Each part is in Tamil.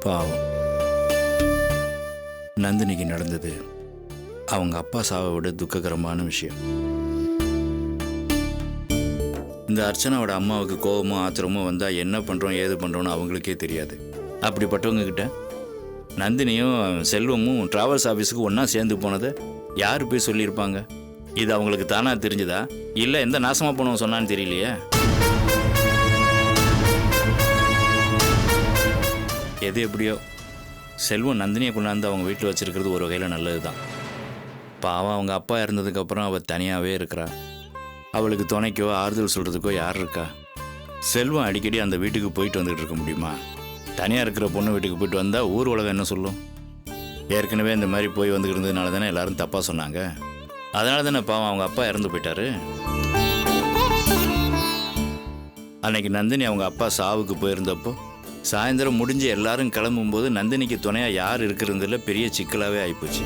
பாவம். நந்தினிக்கு நடந்தது அவங்க அப்பா சாவை விட துக்ககரமான விஷயம். இந்த அர்ச்சனாவோட அம்மாவுக்கு கோபமோ ஆத்திரமோ வந்தால் என்ன பண்ணுறோம் ஏது பண்ணுறோன்னு அவங்களுக்கே தெரியாது. அப்படிப்பட்டவங்க கிட்ட நந்தினியும் செல்வமும் டிராவல்ஸ் ஆஃபீஸுக்கு ஒன்றா சேர்ந்து போனதை யார் போய் சொல்லியிருப்பாங்க? இது அவங்களுக்கு தானாக தெரிஞ்சுதா இல்லை எந்த நாசமாக போனவங்க சொன்னான்னு தெரியலையே. எது எப்படியோ செல்வம் நந்தினியை கொண்டாந்து அவங்க வீட்டில் வச்சுருக்கிறது ஒரு வகையில் நல்லது தான். பாவம் அவங்க அப்பா இறந்ததுக்கப்புறம் அவள் தனியாகவே இருக்கிறா. அவளுக்கு துணைக்கோ ஆறுதல் சொல்கிறதுக்கோ யார் இருக்கா? செல்வம் அடிக்கடி அந்த வீட்டுக்கு போயிட்டு வந்துக்கிட்டு இருக்க முடியுமா? தனியாக இருக்கிற பொண்ணு வீட்டுக்கு போயிட்டு வந்தால் ஊர் உலகம் என்ன சொல்லும்? ஏற்கனவே இந்த மாதிரி போய் வந்துக்கிட்டு இருந்ததுனால தானே எல்லாரும் தப்பாக சொன்னாங்க. அதனால தானே பாவம் அவங்க அப்பா இறந்து போயிட்டாரு. அன்னைக்கு நந்தினி அவங்க அப்பா சாவுக்கு போயிருந்தப்போ சாயந்தரம் முடிஞ்சு எல்லாரும் கிளம்பும்போது நந்தினிக்கு துணையாக யார் இருக்கிறதுல பெரிய சிக்கலாகவே ஆகிப்போச்சு.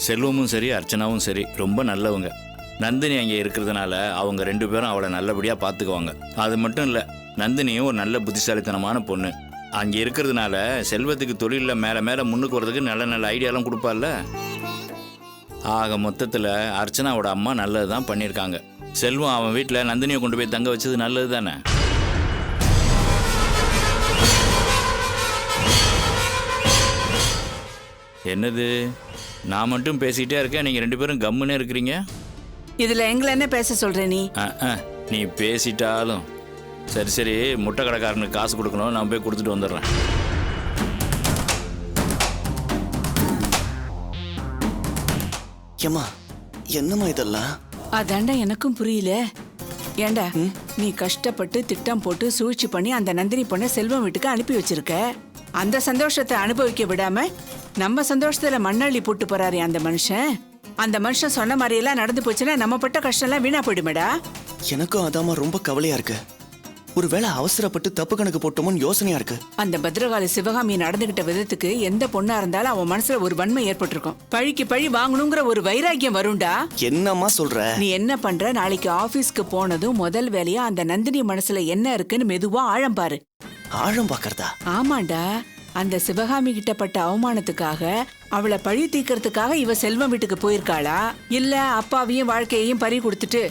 செல்வமும் சரி அர்ச்சனாவும் சரி ரொம்ப நல்லவங்க. நந்தினி அங்கே இருக்கிறதுனால அவங்க 2 பேரும் அவளை நல்லபடியாக பார்த்துக்குவாங்க. அது மட்டும் இல்லை, நந்தினியும் ஒரு நல்ல புத்திசாலித்தனமான பொண்ணு. அங்கே இருக்கிறதுனால செல்வத்துக்கு தொழிலில் மேலே மேலே முன்னுக்கு வர்றதுக்கு நல்ல நல்ல ஐடியாலாம் கொடுப்பாள்ல. ஆக மொத்தத்தில் அர்ச்சனாவோட அம்மா நல்லது தான் பண்ணியிருக்காங்க. செல்வம் அவன் வீட்டில் நந்தினியை கொண்டு போய் தங்க வச்சது நல்லது தானே. என்னது நான் மட்டும் பேசிக்கிட்டே இருக்கேன், நீங்கள் 2 பேரும் கம்முன்னே இருக்கிறீங்க. இதுல எங்களை என்ன பேச சொல்ற நீ? நீ பேசிட்டாலும் சரி சரி, முட்டை கடைக்காரனுக்கு காசு கொடுக்கணும், நான் போய் கொடுத்துட்டு வந்துடுறேன். ஏம்மா என்னம்மா இதெல்லாம்? அதாண்டா எனக்கும் புரியல. ஏண்டா நீ கஷ்டப்பட்டு திட்டம் போட்டு சூழ்ச்சி பண்ணி அந்த நந்தினி பொண்ணை செல்வம் வீட்டுக்கு அனுப்பி வச்சிருக்க. அந்த சந்தோஷத்தை அனுபவிக்க விடாம நம்ம சந்தோஷத்துல மண்ணள்ளி போட்டு போறாரு அந்த மனுஷன். அந்த மனுஷன் சொன்ன மாதிரி எல்லாம் நடந்து போச்சுன்னா நம்ம பட்ட கஷ்டம் எல்லாம் வீணா போயிடுமேடா. எனக்கும் அதாம்மா ரொம்ப கவலையா இருக்கு. ஒருவேளை அவசரப்பட்டு தப்பு கணக்கு போட்டோமோன்னு யோசனையா இருக்கு. அந்த பத்ரகாளி சிவகாமி நடந்துகிட்ட விதத்துக்கு எந்த பொண்ணா இருந்தாலும் அவன் மனசுல ஒரு வன்மை ஏற்பட்டிருக்கும். பழிக்கு பழி வாங்கணுங்கிற ஒரு வைராக்கியம் வரும்டா. என்னம்மா சொல்ற? நீ என்ன பண்ற? நாளைக்கு ஆபீஸ்க்கு போனதும் முதல் வேலையா அந்த நந்தினி மனசுல என்ன இருக்குன்னு மெதுவா ஆழம் பாரு. ஆழம் பாக்கறதா? ஆமாண்டா. அந்த சிவகாமி கிட்ட பட்ட அவமானத்துக்காக அவளை பழி தீக்கிறதுக்காக இவ செல்வம் வீட்டுக்கு போயிருக்காளா, இல்ல அப்பாவையும் வாழ்க்கையையும் பறி கொடுத்துட்டு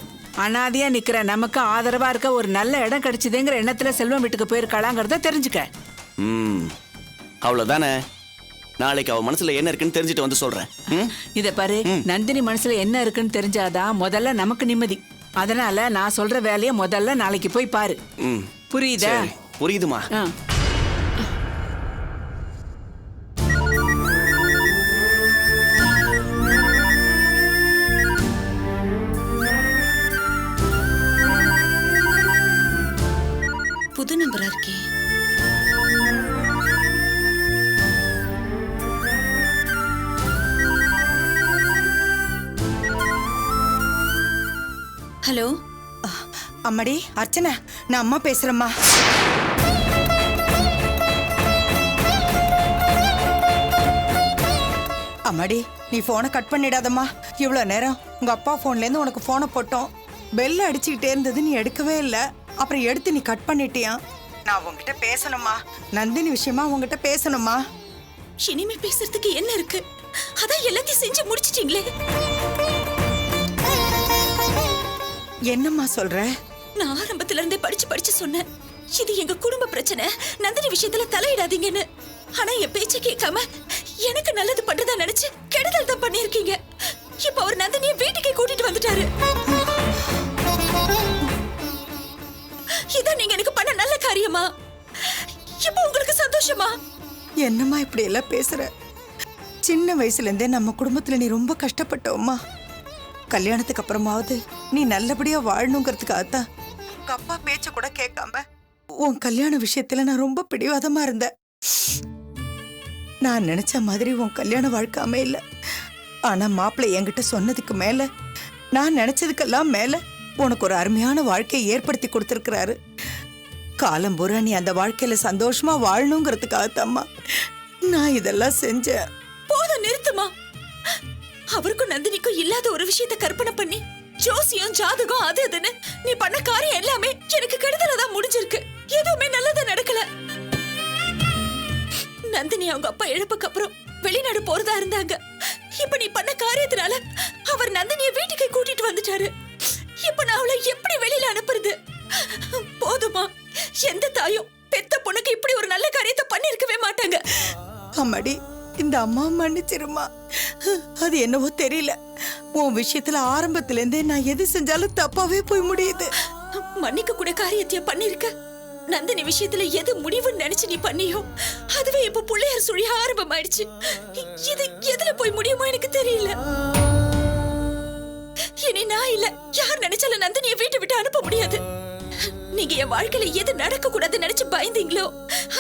அனாதையா நிக்கிற நமக்கு ஆதரவா இருக்க ஒரு நல்ல இடம் கிடைச்சதுங்கிற எண்ணத்துல செல்வம் வீட்டுக்கு போயிருக்காளாங்கிறத தெரிஞ்சுக்க. அவ்வளவுதானே. நாளைக்கு அவ மனசுல என்ன இருக்குன்னு தெரிஞ்சுட்டு வந்து சொல்றேன். இத பாரு, நந்தினி மனசுல என்ன இருக்குன்னு தெரிஞ்சாதான் முதல்ல நமக்கு நிம்மதி. அதனால நான் சொல்ற வேலைய முதல்ல நாளைக்கு போய் பாரு. புரியுதா? புரியுதுமா. புது நம்பரா இருக்கே. ஹலோ அம்மாடி அர்ச்சனா, நான் அம்மா பேசுறேம்மா. அம்மாடி நீ போனை கட் பண்ணிடாதம்மா. இவ்வளோ நேரம் உங்க அப்பா போன்ல இருந்து உனக்கு போனை போட்டோம். பெல் அடிச்சுக்கிட்டே இருந்தது, நீ எடுக்கவே இல்லை. அப்புறம் எடுத்து நீ கட் பண்ணிட்டியா? நான் உங்ககிட்ட பேசணுமா, நந்தினி விஷயமா உங்ககிட்ட பேசணுமா. இனிமே பேசுறதுக்கு என்ன இருக்கு? அதான் எல்லாத்தையும் செஞ்சு முடிச்சிட்டீங்களே. என்னம்மா சொல்ற? நான் ஆரம்பத்துல இருந்தே படிச்சு சொன்னேன், இது எங்க குடும்ப பிரச்சனை, நந்தினி விஷயத்துல தலையிடாதீங்கன்னு. ஆனா என் பேச்ச கேட்காம எனக்கு நல்லது பண்றதா நினைச்சு கெடுதல் தான் பண்ணிருக்கீங்க. இப்ப அவர் நந்தினியை வீட்டுக்கே கூட்டிட்டு வந்துட்டாரு. இதான் நீங்க எனக்கு பண்ண நல்ல காரியமா? இப்ப உங்களுக்கு சந்தோஷமா? என்னம்மா இப்படி எல்லாம் பேசுற? சின்ன வயசுல இருந்தே நம்ம குடும்பத்துல நீ ரொம்ப கஷ்டப்பட்டோம்மா. கல்யாணத்துக்கு அப்புறமாவது நீ நல்லபடியா வாழணுங்கிறதுக்காகத்தான் உங்க அப்பா பேச்ச கூட கேட்காம உன் கல்யாண விஷயத்துல நான் ரொம்ப பிடிவாதமா இருந்தேன். நான் நினைச்ச மாதிரி உன் கல்யாண வாழ்க்கை அமையல. ஆனா மாப்பிள்ளை என்கிட்ட சொன்னதுக்கு மேல, நான் நினைச்சதுக்கெல்லாம் மேல உனக்கு ஒரு அருமையான வாழ்க்கையை ஏற்படுத்தி கொடுத்திருக்கிறாரு. காலம் பூரா நீ அந்த வாழ்க்கையில சந்தோஷமா வாழணுங்கிறதுக்காகத்தாம்மா நான் இதெல்லாம் செஞ்சேன். போதும், நிறுத்துமா. அவருக்கும் நந்தினிக்கும் இல்லாத ஒரு விஷயத்தை கற்பனை பண்ணி ஜோசியம் ஜாதகம் அது அதுன்னு நீ பண்ண காரியம் எல்லாமே எனக்கு கெடுதலா தான் முடிஞ்சிருக்கு. எதுவுமே நல்லதா நடக்கல. நந்தினி அவங்க அப்பா இழப்புக்கு அப்புறம் வெளிநாடு போறதா இருந்தாங்க. இப்ப நீ பண்ண காரியத்தினால அவர் நந்தினிய வீட்டுக்கு கூட்டிட்டு வந்துட்டாரு. இப்ப நான் அவளை எப்படி வெளியில அனுப்புறது? போதுமா? எந்த தாயும் பெத்த பொண்ணுக்கு இப்படி ஒரு நல்ல காரியத்தை பண்ணிருக்கவே மாட்டாங்க. அம்மாடி, இந்த அம்மா மன்னிச்சிருமா. அது என்னவோ தெரியல, உன் விஷயத்துல ஆரம்பத்துல இருந்தே நான் எது செஞ்சாலும் தப்பாவே போய் முடியுது. மன்னிக்க கூட காரியத்தைய பண்ணிருக்க. நந்தினி விஷயத்துல எது முடிவுன்னு நினைச்சு நீ பண்ணியோ அதுவே இப்ப பிள்ளையார் சுழி ஆரம்பமாயிடுச்சு. இது எதுல போய் முடியுமோ எனக்கு தெரியல. இனி நான் இல்ல, யார் நினைச்சாலும் நந்தினியை வீட்டை விட்டு அனுப்ப முடியாது. நீங்க என் வாழ்க்கையில எது நடக்க கூடாதுன்னு நினைச்சு பயந்தீங்களோ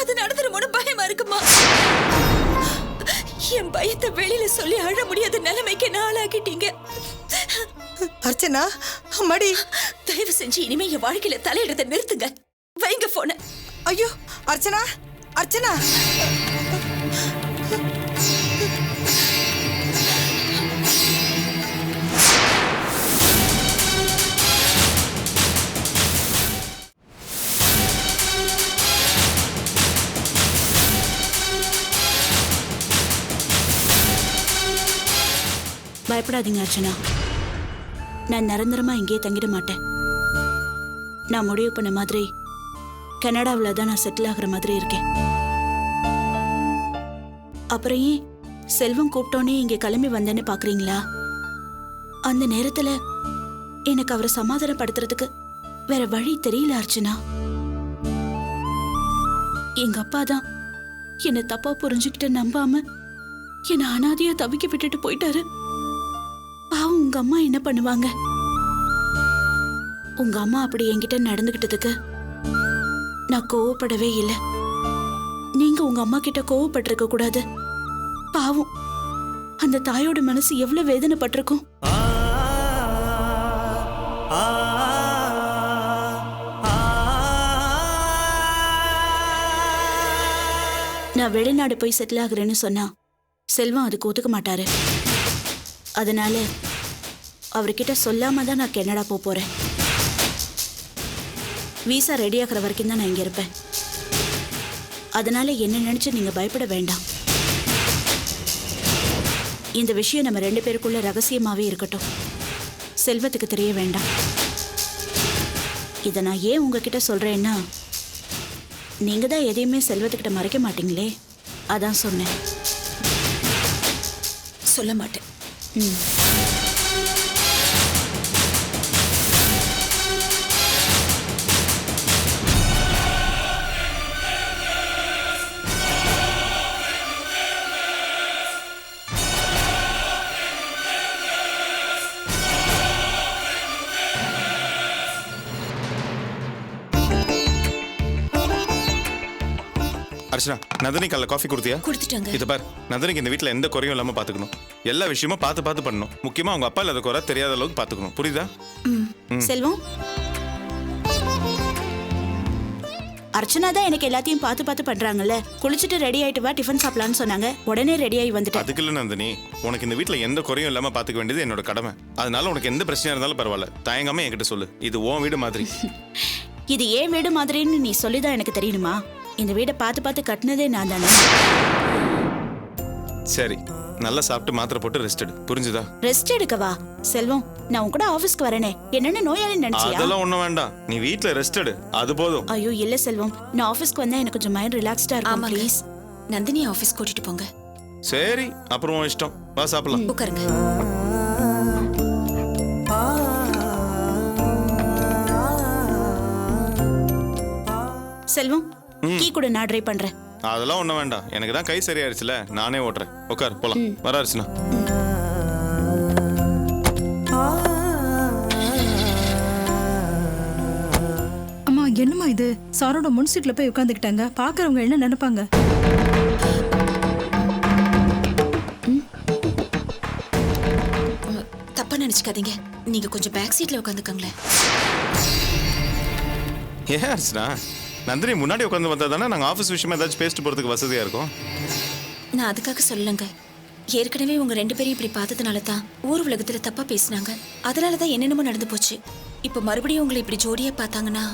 அது நடந்துருமோன்னு பயமா இருக்குமா? என் பயத்தை வெளியில சொல்லி அழ முடியாத நிலைமைக்கு நான் ஆளாக்கிட்டீங்க. அர்ச்சனா, அம்மாடி, தயவு செஞ்சு இனிமே என் வாழ்க்கையில தலையிடத்தை நிறுத்துங்க. வைங்க போன. ஐயோ அர்ச்சனா, அர்ச்சனா. பயப்படாதீங்க அர்ச்சனா, நான் நிரந்தரமா இங்கேயே தங்கிட மாட்டேன். நான் முடிவு பண்ண மாதிரி கனடாவில் தான் நான் செட்டில் ஆகுற மாதிரி இருக்கேன். அப்புறம் ஏன் செல்வம் கூப்பிட்டோன்னே இங்க கிளம்பி வந்தேன்னு பாக்குறீங்களா? அந்த நேரத்துல எனக்கு அவரை சமாதானப்படுத்துறதுக்கு வேற வழி தெரியல அர்ச்சனா. எங்க அப்பா தான் என்னை தப்பா புரிஞ்சுக்கிட்டு நம்பாம என்னை அனாதையா தவிக்க விட்டுட்டு போயிட்டாரு. பாவம் உங்க அம்மா என்ன பண்ணுவாங்க? உங்க அம்மா அப்படி என்கிட்ட நடந்துகிட்டதுக்கு நான் கோவப்படவே இல்லை. நீங்க உங்க அம்மா கிட்ட கோவப்பட்டிருக்க கூடாது. பாவம் அந்த தாயோட மனசு எவ்வளவு வேதனைப்பட்டிருக்கும். நான் வெளிநாடு போய் செட்டில் ஆகுறேன்னு சொன்னா செல்வம் அதுக்கு ஒத்துக்க மாட்டாரு. அதனால அவர்கிட்ட சொல்லாம தான் நான் கனடா போறேன். வீசா ரெடி ஆகிற வரைக்கும் தான் நான் இங்க இருப்பேன். அதனால என்ன நினைச்சு நீங்க பயப்பட வேண்டாம். இந்த விஷயம் நம்ம 2 பேருக்குள்ள ரகசியமாவே இருக்கட்டும். செல்வத்துக்கு தெரிய வேண்டாம். இதை நான் ஏன் உங்ககிட்ட சொல்றேன்னா, நீங்க தான் எதையுமே செல்வத்துக்கிட்ட மறைக்க மாட்டீங்களே, அதான் சொன்னேன். சொல்ல மாட்டேன். அர்ச்சனா, நந்தினி காலைல காஃபி கொடுத்தியா? கொடுத்துட்டாங்க. இதை பார், நந்தினிக்கு இந்த வீட்டில் எந்த குறையும் இல்லாமல் பார்த்துக்கணும். எல்லா விஷயமும் பார்த்து பண்ணணும். முக்கியமாக அவங்க அப்பா இல்லாத குறை தெரியாத அளவுக்கு பார்த்துக்கணும். புரியுதா? செல்வம், அர்ச்சனா தான் எனக்கு எல்லாத்தையும் பார்த்து பண்றாங்கல்ல. குளிச்சுட்டு ரெடி ஆயிட்டு வா, டிஃபன் சாப்பிடலான்னு சொன்னாங்க. உடனே ரெடி ஆகி வந்துட்டேன். அதுக்கு இல்லை நந்தினி, உனக்கு இந்த வீட்டில் எந்த குறையும் இல்லாமல் பார்த்துக்க வேண்டியது என்னோட கடமை. அதனால உனக்கு எந்த பிரச்சனையா இருந்தாலும் பரவாயில்ல, தயங்காம என்கிட்ட சொல்லு. இது உன் வீடு மாதிரி. இது ஏன் வீடு மாதிரின்னு நீ சொல்லிதான் எனக்கு தெரியணுமா? இந்த வீடை பார்த்து கட்டினதே நான் தானே. சரி, நல்லா சாப்பிட்டு மாத்திரை போட்டு ரெஸ்ட் எடு. புரிஞ்சுதா? ரெஸ்ட் எடுக்கவா? செல்வம், நான் உன் கூட ஆபீஸ்க்கு வரேனே, என்னென்ன நோயாளி நினைச்சியா? அதெல்லாம் ஒண்ணும் வேண்டாம், நீ வீட்ல ரெஸ்ட் எடு, அது போதும். ஐயோ இல்ல செல்வம், நான் ஆபீஸ்க்கு வந்தா எனக்கு கொஞ்சம் மைண்ட் ரிலாக்ஸ்டா இருக்கும். ப்ளீஸ் நந்தினி ஆபீஸ் கூட்டிட்டு போங்க. சரி, அப்புறம் உன் இஷ்டம். வா சாப்பிடலாம். உட்காருங்க. செல்வம், கீ கூட நான் ட்ரை பண்றேன். அதெல்லாம் ஒண்ணும் வேண்டாம், எனக்கு தான் கை சரியாயிருச்சுல, நானே ஓட்டுறேன். உட்கார், போலாம். வர அர்ச்சனா. அம்மா, என்னம்மா இது? சாரோட முன் சீட்ல போய் உட்காந்துக்கிட்டாங்க. பாக்குறவங்க என்ன நினைப்பாங்க? தப்பா நினைச்சுக்காதீங்க, நீங்க கொஞ்சம் பேக் சீட்ல உட்காந்துக்கங்களேன். ஏன் அர்ச்சனா, நந்தினி முன்னாடி உட்காந்து வந்தா தானே நாங்கள் ஆஃபீஸ் விஷயமா ஏதாச்சும் பேசிட்டு போகிறதுக்கு வசதியாக இருக்கும். நான் அதுக்காக சொல்லலைங்க. ஏற்கனவே உங்க 2 பேரையும் இப்படி பார்த்ததுனால தான் ஊர் உலகத்துல தப்பா பேசினாங்க. அதனால தான் என்னென்னமோ நடந்து போச்சு. இப்ப மறுபடியும் உங்களை இப்படி ஜோடியா பார்த்தாங்கன்னா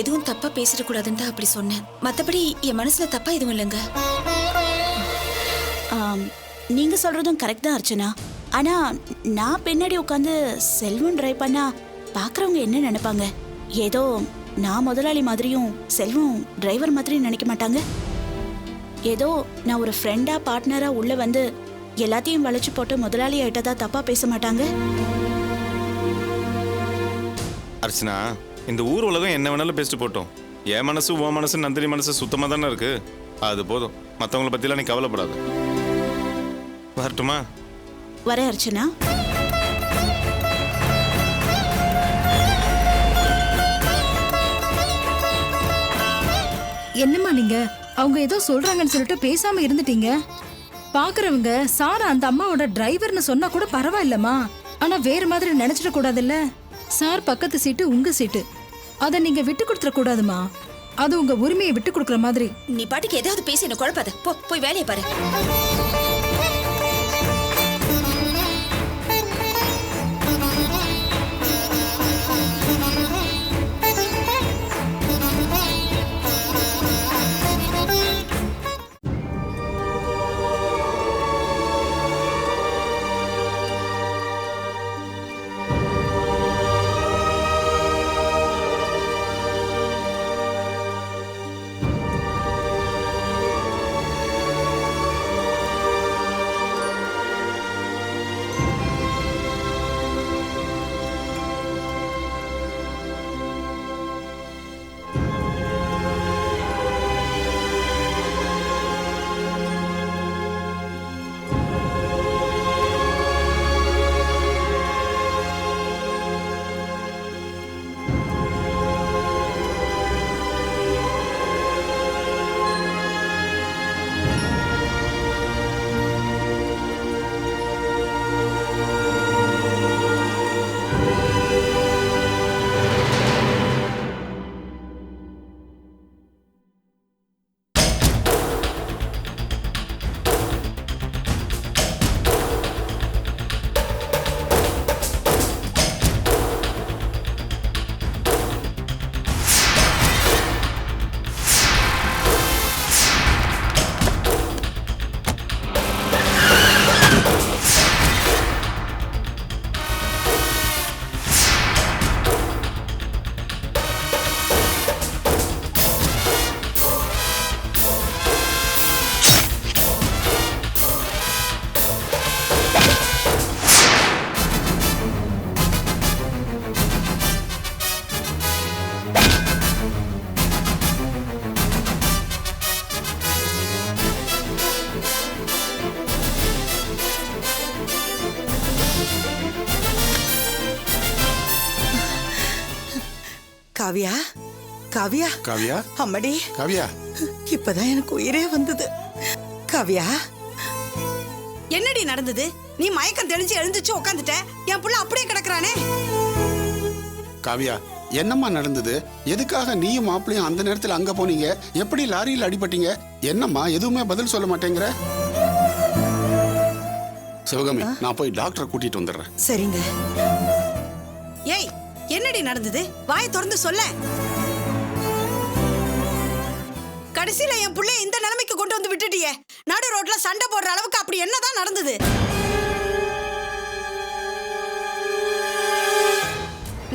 எதுவும் தப்பா பேசிடக்கூடாதுன்னு தான் அப்படி சொன்னேன். மத்தபடி என் மனசுல தப்பா எதுவும் இல்லைங்க. நீங்க சொல்றதும் கரெக்ட் தான் அர்ச்சனா. ஆனா நான் பின்னாடி உட்காந்து செல்வம் டிரைவ் பண்ணா பாக்குறவங்க என்ன நினைப்பாங்க? ஏதோ நான் முதலாளி மாதிரியும் செல்வம் டிரைவர் மாதிரி நினைக்க மாட்டாங்க? ஏதோ நான் ஒரு ஃப்ரெண்டா பார்ட்னரா உள்ள வந்து எல்லாத்தையும் வளைச்சு போட்டு முதலாளி ஆயிட்டதா தப்பா பேச மாட்டாங்க? அர்ச்சனா, இந்த ஊர் உலகம் என்ன வேணாலும் பேசிட்டு போட்டோம். என் மனசு உன் மனசு நந்தினி மனசு சுத்தமா தானே இருக்கு. அது போதும். மற்றவங்கள பத்திலாம் நீ கவலைப்படாத. வரட்டுமா? வர அர்ச்சனா. என்னம்மா நீங்க அவங்க ஏதோ சொல்றாங்கன்னு சொல்லிட்டு பேசாம இருந்துட்டீங்க. பாக்குறவங்க சாரா அந்த அம்மாவோட டிரைவர்னு சொன்னா கூட பரவாயில்லம்மா. ஆனா வேற மாதிரி நினைச்சிட கூடாதுல்ல. சார் பக்கத்து சீட்டு உங்க சீட்டு, அத நீங்க விட்டு கொடுத்துட கூடாதுமா. அது உங்க உரிமையை விட்டு கொடுக்குற மாதிரி. நீ பாட்டுக்கு ஏதாவது பேசி என்ன குழப்பாத. போய் வேலையை பாரு. காவியா, காவியா, காவியா, அம்மடி, காவியா, இப்பதான் எனக்கு உயிரே வந்தது. காவியா, என்னடி நடந்தது? நீ மயக்கம் தெளிஞ்சு எழுந்துச்சு உட்காந்துட்ட, என் புள்ள அப்படியே கிடக்குறானே. காவியா, என்னம்மா நடந்தது? எதுக்காக நீயும் மாப்பிளையும் அந்த நேரத்தில் அங்க போனீங்க? எப்படி லாரியில் அடிபட்டீங்க? என்னம்மா எதுவுமே பதில் சொல்ல மாட்டேங்கிற? சிவகாமி, நான் போய் டாக்டரை கூட்டிட்டு வந்துடுறேன். சரிங்க. ஏய், என்னடி நடந்தது? வாயை திறந்து சொல்ல. கடைசியில என் புள்ள இந்த நிலைமைக்கு கொண்டு வந்து விட்டுட்டியே. நடு ரோட்ல சண்டை போடுற அளவுக்கு அப்படி என்னதான் நடந்தது?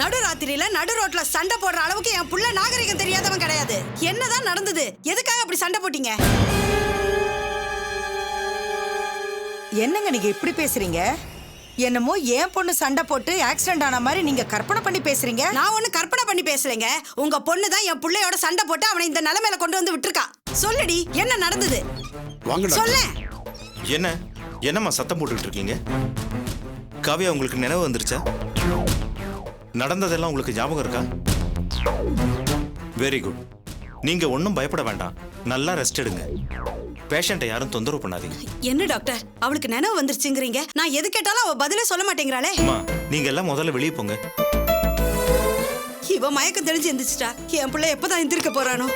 நடுராத்திரியில நடு ரோட்ல சண்டை போடுற அளவுக்கு என் புள்ள நாகரிகம் தெரியாதவன் கிடையாது. என்னதான் நடந்தது? எதுக்காக அப்படி சண்டை போட்டீங்க? என்னங்க நீங்க இப்படி பேசுறீங்க? என்னமோ ஏன் பொண்ணு சண்டை போட்டு ஆக்சிடென்ட் ஆன மாதிரி நீங்க கற்பனை பண்ணி பேசுறீங்க. நான் ஒண்ணு கற்பனை பண்ணி பேசலைங்க. உங்க பொண்ணு தான் என் புள்ளையோட சண்டை போட்டு அவனை இந்த நிலைமையில கொண்டு வந்து விட்டுருக்கா. சொல்லுடி, என்ன நடந்தது? சொல்ல. என்னம்மா சத்தம் போட்டுக்கிட்டு இருக்கீங்க? காவியா, உங்களுக்கு நினைவு வந்துருச்சா? நடந்ததெல்லாம் உங்களுக்கு ஞாபகம் இருக்கா? Very good. நீங்க ஒன்றும் பயப்பட வேண்டாம். நல்லா ரெஸ்ட் எடுங்க. பேஷண்ட்டை யாரும் தொந்தரவு பண்ணாதீங்க. என்ன டாக்டர், அவளுக்கு நினைவு வந்துருச்சுங்கிறீங்க? நான் எது கேட்டாலும் அவ பதிலே சொல்ல மாட்டேங்கிறாளே. அம்மா, நீங்க எல்லாம் முதல்ல வெளியே போங்க. இவ மயக்கம் தெளிஞ்சு எந்திரிச்சிட்டா. என் பிள்ளை எப்பதான் எந்திரிக்க போறானோ?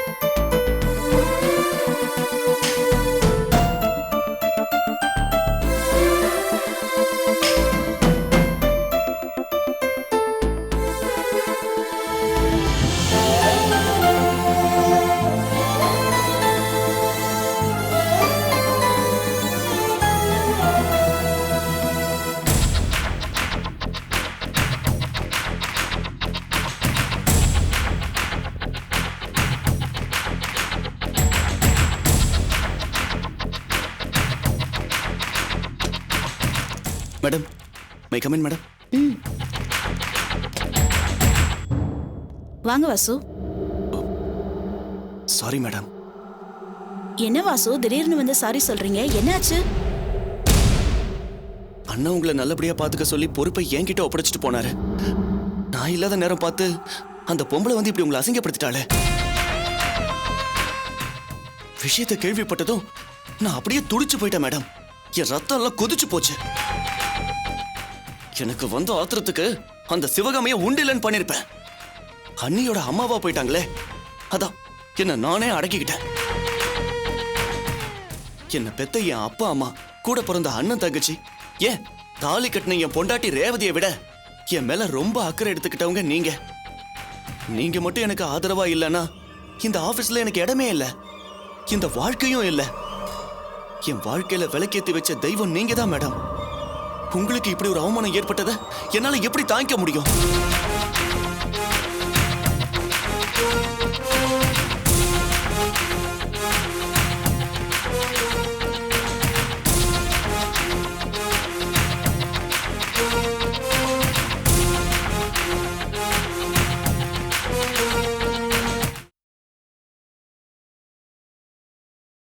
Madam may I come in madam. வாங்க வாசு. Sorry madam. என்ன வாசு திடீர்னு வந்து சாரி சொல்றீங்க, என்னாச்சு? அண்ணா உங்களை நல்லபடியா பாத்துக்க சொல்லி பொறுப்பை என்கிட்ட ஒப்படைச்சிட்டு போனாரு. நான் இல்லாத நேரம் பார்த்து அந்த பொம்பளை வந்து இப்படி உங்களை அசிங்கப்படுத்திட்டாளே. விஷயத்தை கேள்விப்பட்டதும் நான் அப்படியே துடிச்சு போயிட்டேன் மேடம். என் ரத்தம் எல்லாம் கொதிச்சு போச்சு. எனக்கு வந்த ஆத்திரத்துக்கு அந்த சிவகாமியை உண்டிலன்னு பண்ணிருப்பேன். அண்ணியோட அம்மாவா போயிட்டாங்களே, அதான் என்ன நானே அடக்கிக்கிட்டேன். என்ன பெத்த என் அப்பா அம்மா, கூட பிறந்த அண்ணன் தங்கச்சி, ஏன் தாலி கட்டின என் பொண்டாட்டி ரேவதியை விட என் மேல ரொம்ப அக்கறை எடுத்துக்கிட்டவங்க நீங்க. நீங்க மட்டும் எனக்கு ஆதரவா இல்லைன்னா இந்த ஆபீஸ்ல எனக்கு இடமே இல்லை, இந்த வாழ்க்கையும் இல்லை. என் வாழ்க்கையில விளக்கேத்தி வச்ச தெய்வம் நீங்க தான் மேடம். உங்களுக்கு இப்படி ஒரு அவமானம் ஏற்பட்டதை என்னால எப்படி தாங்கிக்க முடியும்?